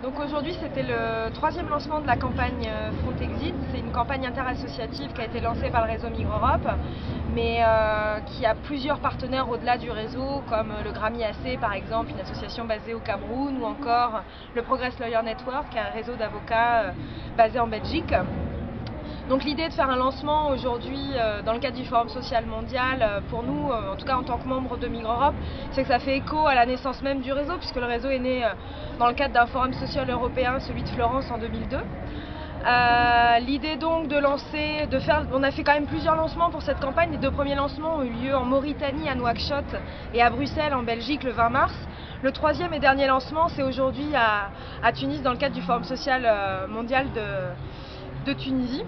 Donc aujourd'hui, c'était le troisième lancement de la campagne Frontexit. C'est une campagne interassociative qui a été lancée par le réseau Migre-Europe, mais qui a plusieurs partenaires au-delà du réseau, comme le Grammy AC par exemple, une association basée au Cameroun, ou encore le Progress Lawyer Network, qui est un réseau d'avocats basé en Belgique. Donc l'idée de faire un lancement aujourd'hui dans le cadre du Forum social mondial, pour nous, en tout cas en tant que membre de Migre-Europe, c'est que ça fait écho à la naissance même du réseau, puisque le réseau est né dans le cadre d'un forum social européen, celui de Florence en 2002. L'idée donc de lancer, on a fait quand même plusieurs lancements pour cette campagne. Les deux premiers lancements ont eu lieu en Mauritanie, à Nouakchott, et à Bruxelles, en Belgique, le 20 mars. Le troisième et dernier lancement, c'est aujourd'hui à Tunis, dans le cadre du Forum social mondial de Tunisie.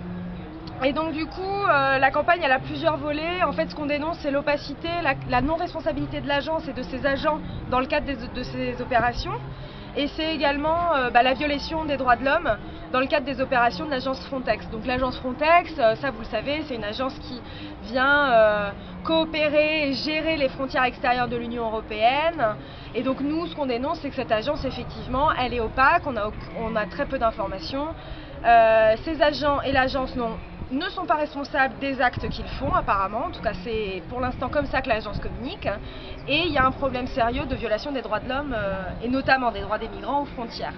Et donc du coup, la campagne elle a plusieurs volets. En fait, ce qu'on dénonce, c'est l'opacité, la non-responsabilité de l'agence et de ses agents dans le cadre de ces opérations. Et c'est également la violation des droits de l'homme dans le cadre des opérations de l'agence Frontex. Donc l'agence Frontex, ça vous le savez, c'est une agence qui vient coopérer et gérer les frontières extérieures de l'Union européenne. Et donc nous, ce qu'on dénonce, c'est que cette agence, effectivement, elle est opaque, on a très peu d'informations. Ces agents et l'agence ne sont pas responsables des actes qu'ils font apparemment, en tout cas c'est pour l'instant comme ça que l'agence communique, et il y a un problème sérieux de violation des droits de l'homme et notamment des droits des migrants aux frontières.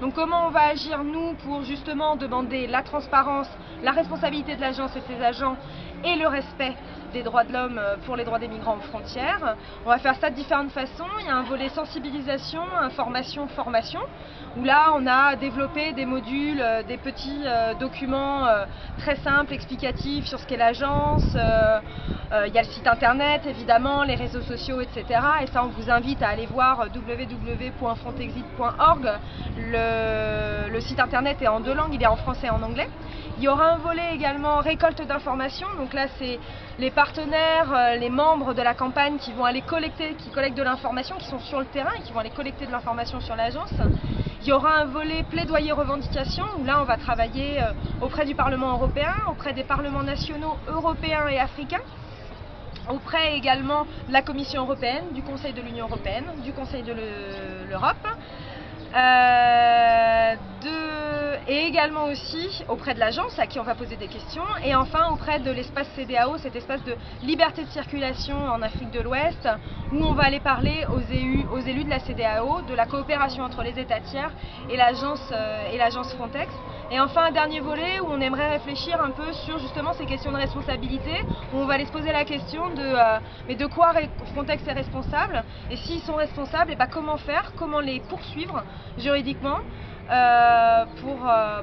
Donc comment on va agir nous pour justement demander la transparence, la responsabilité de l'agence et de ses agents et le respect des droits de l'homme pour les droits des migrants aux frontières. On va faire ça de différentes façons. Il y a un volet sensibilisation, information, formation, où là on a développé des modules, des petits documents très simples, explicatifs sur ce qu'est l'agence. Il y a le site internet évidemment, les réseaux sociaux, etc. Et ça on vous invite à aller voir www.frontexit.org. Le site internet est en deux langues, il est en français et en anglais. Il y aura un volet également récolte d'informations, donc là c'est les partenaires, les membres de la campagne qui vont aller qui collectent de l'information, qui sont sur le terrain et qui vont aller collecter de l'information sur l'agence. Il y aura un volet plaidoyer revendication, où là on va travailler auprès du Parlement européen, auprès des parlements nationaux européens et africains, auprès également de la Commission européenne, du Conseil de l'Union européenne, du Conseil de l'Europe. Et également aussi auprès de l'agence à qui on va poser des questions, et enfin auprès de l'espace CEDEAO, cet espace de liberté de circulation en Afrique de l'Ouest, où on va aller parler aux élus de la CEDEAO, de la coopération entre les États tiers et l'agence Frontex. Et enfin un dernier volet où on aimerait réfléchir un peu sur justement ces questions de responsabilité, où on va aller se poser la question mais de quoi Frontex est responsable, et s'ils sont responsables, et comment faire, comment les poursuivre juridiquement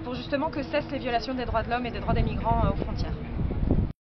pour justement que cessent les violations des droits de l'homme et des droits des migrants aux frontières.